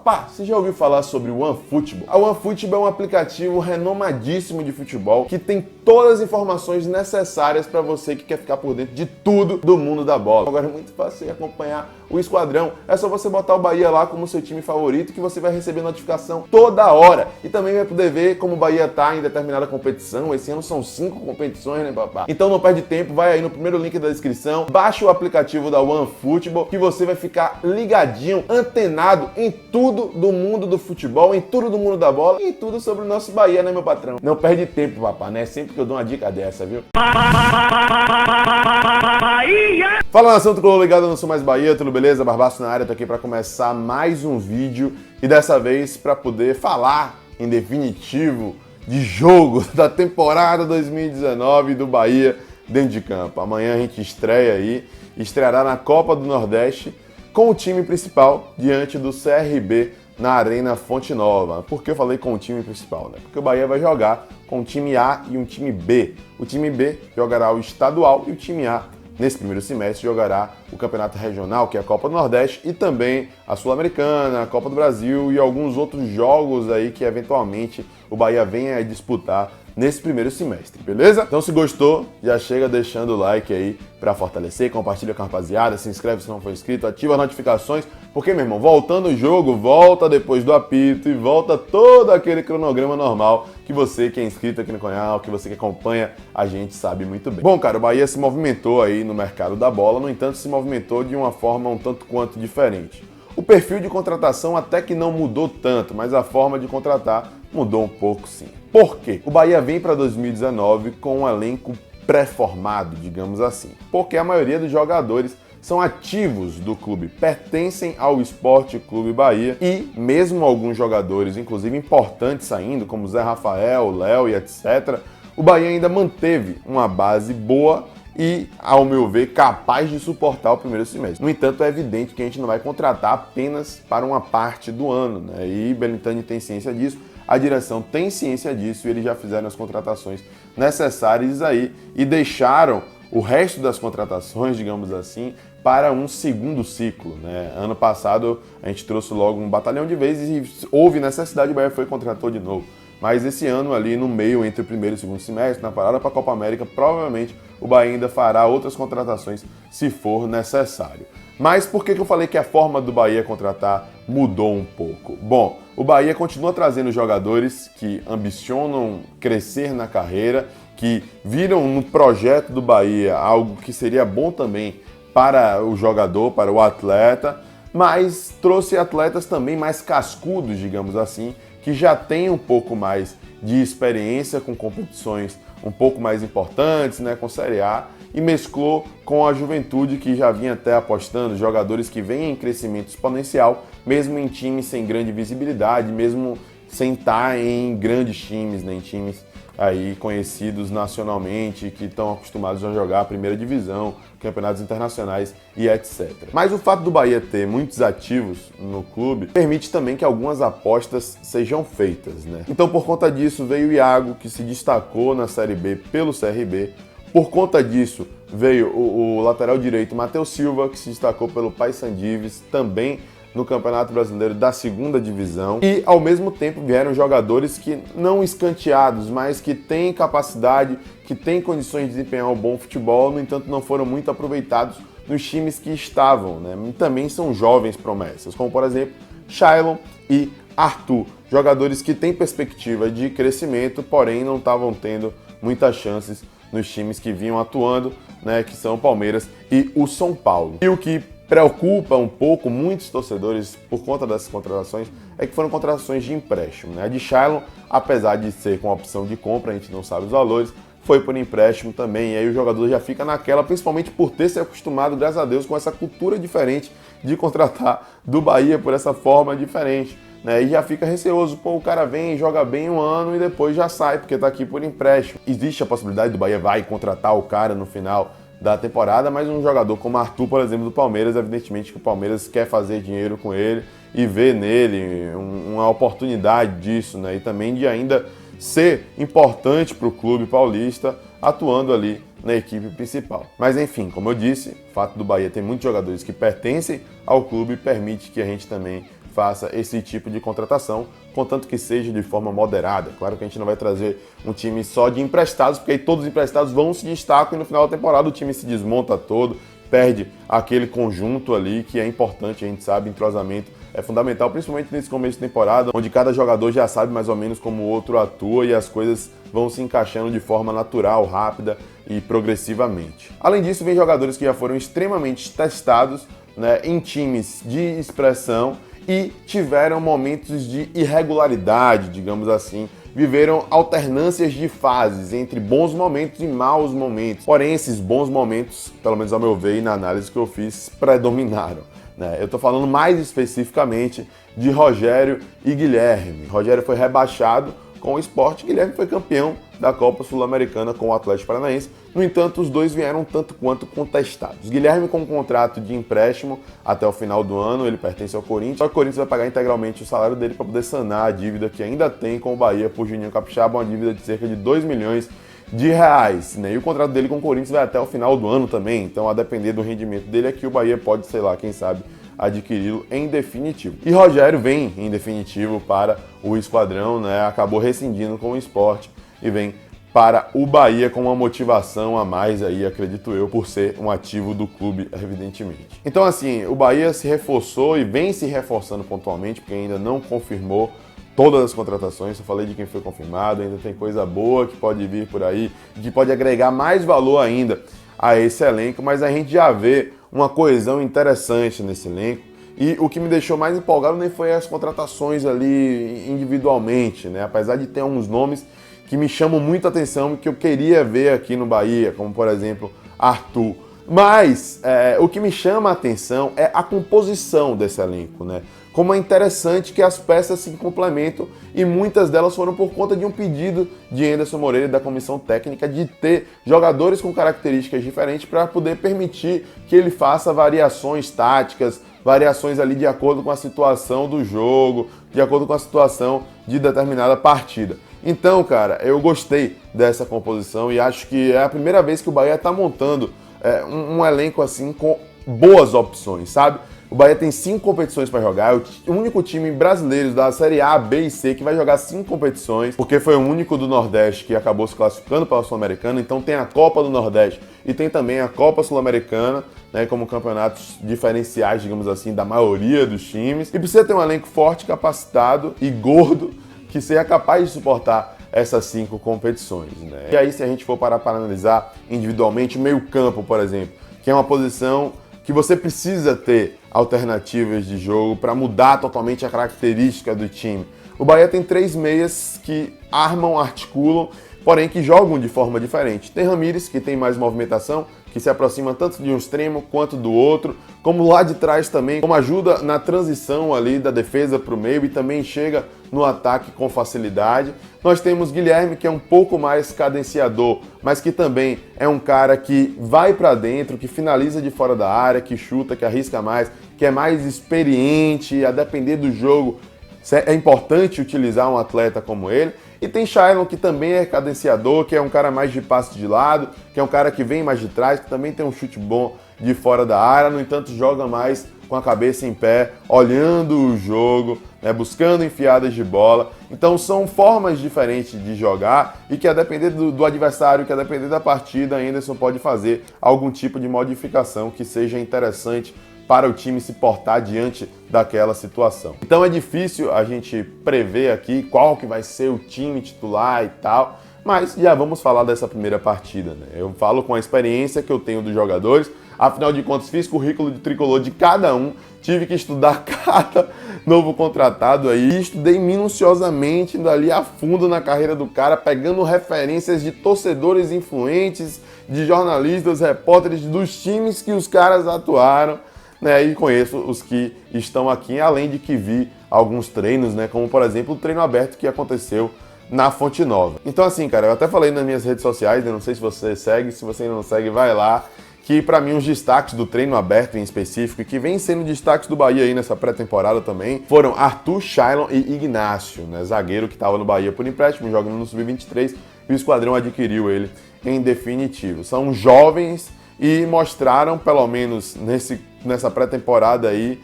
Papá, você já ouviu falar sobre o OneFootball? A OneFootball é um aplicativo renomadíssimo de futebol que tem todas as informações necessárias para você que quer ficar por dentro de tudo do mundo da bola. Agora é muito fácil acompanhar o esquadrão. É só você botar o Bahia lá como seu time favorito que você vai receber notificação toda hora. E também vai poder ver como o Bahia tá em determinada competição. Esse ano são 5 competições, né, papá? Então não perde tempo, vai aí no primeiro link da descrição, baixa o aplicativo da OneFootball que você vai ficar ligadinho, antenado em tudo do mundo do futebol, em tudo do mundo da bola e em tudo sobre o nosso Bahia, né, meu patrão? Não perde tempo, papá, né? Sempre que eu dou uma dica dessa, viu? Fala, nação tricolor ligado no Sou Mais Bahia, tudo beleza? Barbaço na área, tô aqui para começar mais um vídeo e dessa vez para poder falar em definitivo de jogo da temporada 2019 do Bahia dentro de campo. Amanhã a gente estreará na Copa do Nordeste com o time principal diante do CRB na Arena Fonte Nova. Por que eu falei com o time principal, né? Porque o Bahia vai jogar com um time A e um time B. O time B jogará o estadual e o time A, nesse primeiro semestre, jogará o Campeonato Regional, que é a Copa do Nordeste, e também a Sul-Americana, a Copa do Brasil e alguns outros jogos aí que eventualmente o Bahia venha a disputar nesse primeiro semestre, beleza? Então se gostou, já chega deixando o like aí pra fortalecer, compartilha com a rapaziada, se inscreve se não for inscrito, ativa as notificações, porque, meu irmão, voltando o jogo, volta depois do apito e volta todo aquele cronograma normal que você que é inscrito aqui no canal, que você que acompanha a gente sabe muito bem. Bom, cara, o Bahia se movimentou aí no mercado da bola, no entanto se movimentou de uma forma um tanto quanto diferente. O perfil de contratação até que não mudou tanto, mas a forma de contratar mudou um pouco sim. Por quê? O Bahia vem para 2019 com um elenco pré-formado, digamos assim, porque a maioria dos jogadores são ativos do clube, pertencem ao Esporte Clube Bahia e mesmo alguns jogadores, inclusive importantes saindo, como Zé Rafael, Léo e etc., o Bahia ainda manteve uma base boa e, ao meu ver, capaz de suportar o primeiro semestre. No entanto, é evidente que a gente não vai contratar apenas para uma parte do ano, né? E Belintani tem ciência disso, a direção tem ciência disso e eles já fizeram as contratações necessárias aí e deixaram o resto das contratações, digamos assim, para um segundo ciclo, né? Ano passado a gente trouxe logo um batalhão de vezes e houve necessidade, o Bahia foi e contratou de novo. Mas esse ano ali no meio, entre o primeiro e o segundo semestre, na parada para a Copa América, provavelmente o Bahia ainda fará outras contratações se for necessário. Mas por que eu falei que a forma do Bahia contratar mudou um pouco? Bom, o Bahia continua trazendo jogadores que ambicionam crescer na carreira, que viram no projeto do Bahia algo que seria bom também para o jogador, para o atleta, mas trouxe atletas também mais cascudos, digamos assim, que já têm um pouco mais de experiência com competições um pouco mais importantes, né, com Série A, e mesclou com a juventude que já vinha até apostando, jogadores que vêm em crescimento exponencial, mesmo em times sem grande visibilidade, mesmo sem estar em grandes times, né, em times aí conhecidos nacionalmente, que estão acostumados a jogar a primeira divisão, campeonatos internacionais e etc. Mas o fato do Bahia ter muitos ativos no clube permite também que algumas apostas sejam feitas, né? Então, por conta disso, veio o Iago, que se destacou na Série B pelo CRB. Por conta disso, veio o lateral direito Matheus Silva, que se destacou pelo Paysandives, também no Campeonato Brasileiro da segunda divisão, e ao mesmo tempo vieram jogadores que não escanteados, mas que têm capacidade, que têm condições de desempenhar um bom futebol, no entanto não foram muito aproveitados nos times que estavam, né? E também são jovens promessas, como por exemplo Shailon e Arthur, jogadores que têm perspectiva de crescimento, porém não estavam tendo muitas chances nos times que vinham atuando, né, que são o Palmeiras e o São Paulo. E o que preocupa um pouco muitos torcedores por conta dessas contratações é que foram contratações de empréstimo, né? A de Shailon, apesar de ser com opção de compra, a gente não sabe os valores, foi por empréstimo também, e aí o jogador já fica naquela, principalmente por ter se acostumado, graças a Deus, com essa cultura diferente de contratar do Bahia por essa forma diferente, né? E já fica receoso, pô, o cara vem, joga bem um ano e depois já sai, porque tá aqui por empréstimo. Existe a possibilidade do Bahia vai contratar o cara no final da temporada, mas um jogador como Arthur, por exemplo, do Palmeiras, evidentemente que o Palmeiras quer fazer dinheiro com ele e vê nele uma oportunidade disso, né? E também de ainda ser importante para o clube paulista atuando ali na equipe principal. Mas enfim, como eu disse, o fato do Bahia ter muitos jogadores que pertencem ao clube permite que a gente também faça esse tipo de contratação, contanto que seja de forma moderada. Claro que a gente não vai trazer um time só de emprestados, porque aí todos os emprestados vão se destacam e no final da temporada o time se desmonta todo, perde aquele conjunto ali que é importante, a gente sabe, entrosamento é fundamental, principalmente nesse começo de temporada, onde cada jogador já sabe mais ou menos como o outro atua e as coisas vão se encaixando de forma natural, rápida e progressivamente. Além disso, vem jogadores que já foram extremamente testados, né, em times de expressão e tiveram momentos de irregularidade, digamos assim, viveram alternâncias de fases entre bons momentos e maus momentos. Porém, esses bons momentos, pelo menos ao meu ver e na análise que eu fiz, predominaram. Eu estou falando mais especificamente de Rogério e Guilherme. Rogério foi rebaixado com o Sport, Guilherme foi campeão da Copa Sul-Americana com o Atlético Paranaense. No entanto, os dois vieram tanto quanto contestados. Guilherme com um contrato de empréstimo até o final do ano, ele pertence ao Corinthians, só que o Corinthians vai pagar integralmente o salário dele para poder sanar a dívida que ainda tem com o Bahia por Juninho Capixaba, uma dívida de cerca de 2 milhões de reais, né? E o contrato dele com o Corinthians vai até o final do ano também, então a depender do rendimento dele é que o Bahia pode, sei lá, quem sabe, adquiri-lo em definitivo. E Rogério vem em definitivo para o Esquadrão, né? Acabou rescindindo com o Sport e vem para o Bahia com uma motivação a mais aí, acredito eu, por ser um ativo do clube, evidentemente. Então assim, o Bahia se reforçou e vem se reforçando pontualmente, porque ainda não confirmou todas as contratações, eu falei de quem foi confirmado, ainda tem coisa boa que pode vir por aí, que pode agregar mais valor ainda a esse elenco, mas a gente já vê uma coesão interessante nesse elenco. E o que me deixou mais empolgado nem foi as contratações ali individualmente, né? Apesar de ter uns nomes que me chamam muito a atenção e que eu queria ver aqui no Bahia, como por exemplo Arthur. Mas o que me chama a atenção é a composição desse elenco, né? Como é interessante que as peças se complementam e muitas delas foram por conta de um pedido de Anderson Moreira e da comissão técnica de ter jogadores com características diferentes para poder permitir que ele faça variações táticas, variações ali de acordo com a situação do jogo, de acordo com a situação de determinada partida. Então, cara, eu gostei dessa composição e acho que é a primeira vez que o Bahia está montando um elenco assim com boas opções, sabe? O Bahia tem 5 competições para jogar, é o único time brasileiro da Série A, B e C que vai jogar 5 competições, porque foi o único do Nordeste que acabou se classificando para a Sul-Americana, então tem a Copa do Nordeste e tem também a Copa Sul-Americana, né, como campeonatos diferenciais, digamos assim, da maioria dos times. E precisa ter um elenco forte, capacitado e gordo, que seja capaz de suportar essas 5 competições, né? E aí, se a gente for parar para analisar individualmente, o meio-campo, por exemplo, que é uma posição que você precisa ter alternativas de jogo para mudar totalmente a característica do time. O Bahia tem 3 meias que armam, articulam, porém que jogam de forma diferente. Tem Ramires, que tem mais movimentação, que se aproxima tanto de um extremo quanto do outro, como lá de trás também, como ajuda na transição ali da defesa para o meio e também chega no ataque com facilidade. Nós temos Guilherme, que é um pouco mais cadenciador, mas que também é um cara que vai para dentro, que finaliza de fora da área, que chuta, que arrisca mais, que é mais experiente, a depender do jogo. É importante utilizar um atleta como ele. E tem Shailon, que também é cadenciador, que é um cara mais de passe de lado, que é um cara que vem mais de trás, que também tem um chute bom de fora da área, no entanto joga mais com a cabeça em pé, olhando o jogo, né, buscando enfiadas de bola. Então são formas diferentes de jogar e que a depender do adversário, que a depender da partida, Anderson pode fazer algum tipo de modificação que seja interessante para o time se portar diante daquela situação. Então é difícil a gente prever aqui qual que vai ser o time titular e tal, mas já vamos falar dessa primeira partida, né? Eu falo com a experiência que eu tenho dos jogadores, afinal de contas fiz currículo de tricolor de cada um, tive que estudar cada novo contratado aí, estudei minuciosamente, indo ali a fundo na carreira do cara, pegando referências de torcedores influentes, de jornalistas, repórteres dos times que os caras atuaram, né, e conheço os que estão aqui, além de que vi alguns treinos, né, como por exemplo o treino aberto que aconteceu na Fonte Nova. Então assim, cara, eu até falei nas minhas redes sociais, eu não sei se você segue, se você não segue, vai lá, que para mim os destaques do treino aberto em específico, e que vem sendo destaques do Bahia aí nessa pré-temporada também, foram Arthur, Shailon e Ignácio, né, zagueiro que estava no Bahia por empréstimo, jogando no Sub-23, e o Esquadrão adquiriu ele em definitivo. São jovens e mostraram, pelo menos nessa pré-temporada aí,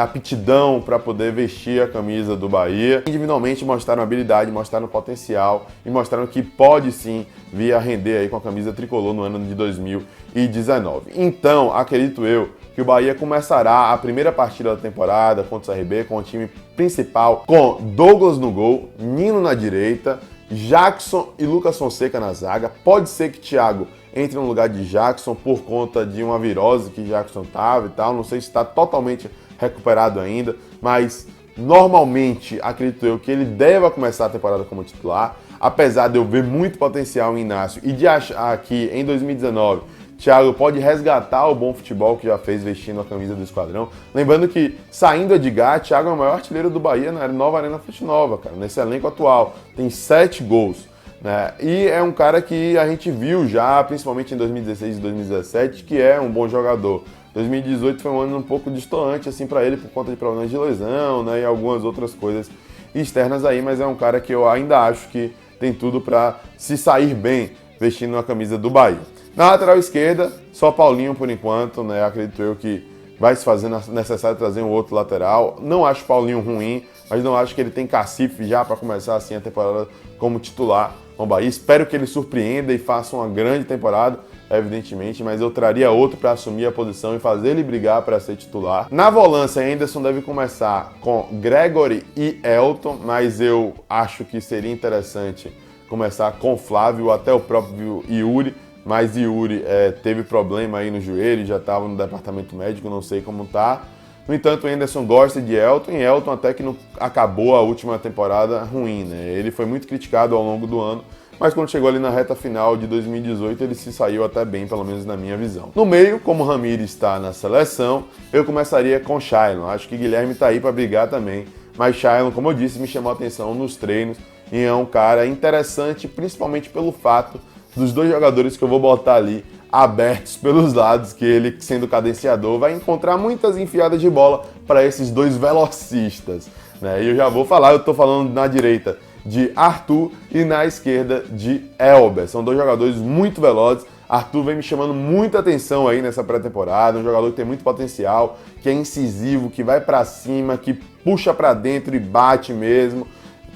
aptidão para poder vestir a camisa do Bahia. Individualmente mostraram habilidade, mostraram potencial e mostraram que pode sim vir a render aí com a camisa tricolor no ano de 2019. Então, acredito eu que o Bahia começará a primeira partida da temporada contra o CRB com o time principal, com Douglas no gol, Nino na direita, Jackson e Lucas Fonseca na zaga. Pode ser que Thiago entre no lugar de Jackson por conta de uma virose que Jackson tava e tal. Não sei se está totalmente recuperado ainda, mas normalmente acredito eu que ele deva começar a temporada como titular. Apesar de eu ver muito potencial em Inácio e de achar que em 2019 Thiago pode resgatar o bom futebol que já fez vestindo a camisa do Esquadrão. Lembrando que, saindo Edgar, Thiago é o maior artilheiro do Bahia na nova Arena Fonte Nova, cara, nesse elenco atual. Tem 7 gols. Né? E é um cara que a gente viu já, principalmente em 2016 e 2017, que é um bom jogador. 2018 foi um ano um pouco distoante assim, para ele por conta de problemas de lesão, né? E algumas outras coisas externas aí, mas é um cara que eu ainda acho que tem tudo para se sair bem vestindo a camisa do Bahia. Na lateral esquerda, só Paulinho por enquanto, né? Acredito eu que vai se fazer necessário trazer um outro lateral. Não acho Paulinho ruim, mas não acho que ele tem cacife já para começar assim a temporada como titular com o Bahia. Espero que ele surpreenda e faça uma grande temporada, evidentemente, mas eu traria outro para assumir a posição e fazer ele brigar para ser titular. Na volância, Henderson deve começar com Gregory e Elton, mas eu acho que seria interessante começar com Flávio, até o próprio Yuri, mas Yuri teve problema aí no joelho, já estava no departamento médico, não sei como tá. No entanto, o Henderson gosta de Elton, e Elton até que não acabou a última temporada ruim, né? Ele foi muito criticado ao longo do ano, mas quando chegou ali na reta final de 2018, ele se saiu até bem, pelo menos na minha visão. No meio, como o Ramires está na seleção, eu começaria com Shailon. Acho que Guilherme está aí para brigar também, mas Shailon, como eu disse, me chamou a atenção nos treinos, e é um cara interessante, principalmente pelo fato dos 2 jogadores que eu vou botar ali abertos pelos lados, que ele, sendo cadenciador, vai encontrar muitas enfiadas de bola para esses 2 velocistas, né? E eu já vou falar, eu estou falando na direita de Arthur e na esquerda de Elber. São 2 jogadores muito velozes. Arthur vem me chamando muita atenção aí nessa pré-temporada, um jogador que tem muito potencial, que é incisivo, que vai para cima, que puxa para dentro e bate mesmo,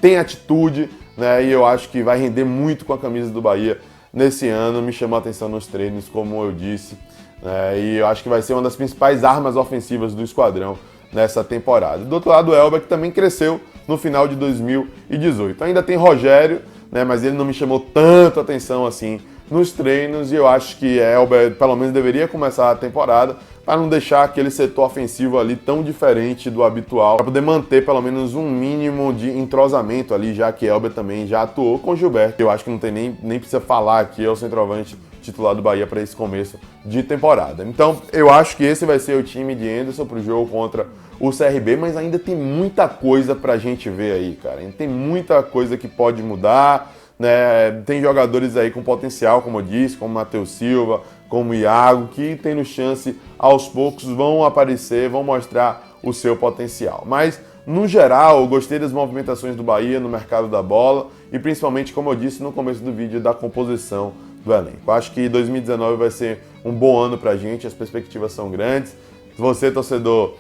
tem atitude, né? E eu acho que vai render muito com a camisa do Bahia nesse ano. Me chamou a atenção nos treinos, como eu disse, né? E eu acho que vai ser uma das principais armas ofensivas do Esquadrão nessa temporada. Do outro lado, o Elber, que também cresceu no final de 2018. Ainda tem Rogério, né? Mas ele não me chamou tanto atenção assim nos treinos, e eu acho que Elber pelo menos deveria começar a temporada para não deixar aquele setor ofensivo ali tão diferente do habitual, para poder manter pelo menos um mínimo de entrosamento ali, já que Elber também já atuou com Gilberto. Eu acho que não tem nem precisa falar aqui, é o centroavante titular do Bahia para esse começo de temporada. Então, eu acho que esse vai ser o time de Henderson para o jogo contra o CRB, mas ainda tem muita coisa para a gente ver aí, cara. Tem muita coisa que pode mudar, né? Tem jogadores aí com potencial, como eu disse, como Matheus Silva, como Iago, que tem chance, aos poucos vão aparecer, vão mostrar o seu potencial. Mas, no geral, eu gostei das movimentações do Bahia no mercado da bola e principalmente, como eu disse no começo do vídeo, da composição do elenco. Acho que 2019 vai ser um bom ano pra gente, as perspectivas são grandes. Você, torcedor,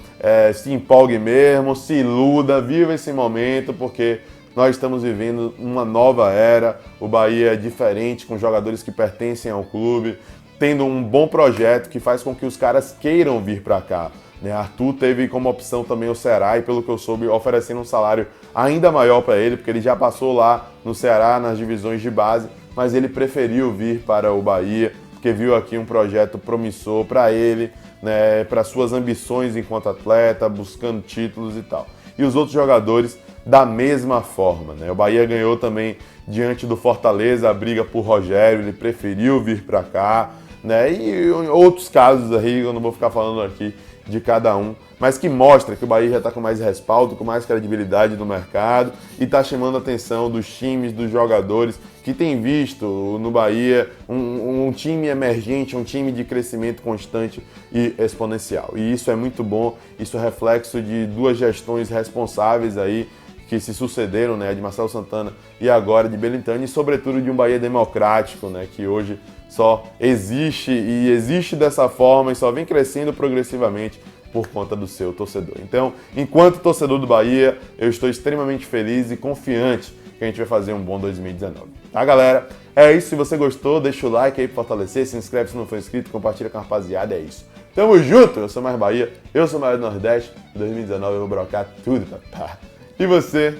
se empolgue mesmo, se iluda, viva esse momento, porque nós estamos vivendo uma nova era. O Bahia é diferente, com jogadores que pertencem ao clube, tendo um bom projeto que faz com que os caras queiram vir para cá, né? Arthur teve como opção também o Ceará e, pelo que eu soube, oferecendo um salário ainda maior para ele, porque ele já passou lá no Ceará, nas divisões de base, mas ele preferiu vir para o Bahia, porque viu aqui um projeto promissor para ele, né, para suas ambições enquanto atleta, buscando títulos e tal. E os outros jogadores da mesma forma, né? O Bahia ganhou também diante do Fortaleza a briga por Rogério, ele preferiu vir para cá, né? E outros casos aí, eu não vou ficar falando aqui de cada um, mas que mostra que o Bahia já está com mais respaldo, com mais credibilidade no mercado e está chamando a atenção dos times, dos jogadores que têm visto no Bahia um time emergente, um time de crescimento constante e exponencial. E isso é muito bom, isso é reflexo de 2 gestões responsáveis aí que se sucederam, né, de Marcelo Santana e agora de Belintani, e sobretudo de um Bahia democrático, né, que hoje só existe e existe dessa forma e só vem crescendo progressivamente por conta do seu torcedor. Então, enquanto torcedor do Bahia, eu estou extremamente feliz e confiante que a gente vai fazer um bom 2019. Tá, galera? É isso. Se você gostou, deixa o like aí pra fortalecer, se inscreve se não for inscrito, compartilha com a rapaziada, é isso. Tamo junto! Eu sou mais Bahia, eu sou mais do Nordeste. Em 2019 eu vou brocar tudo, papá. E você?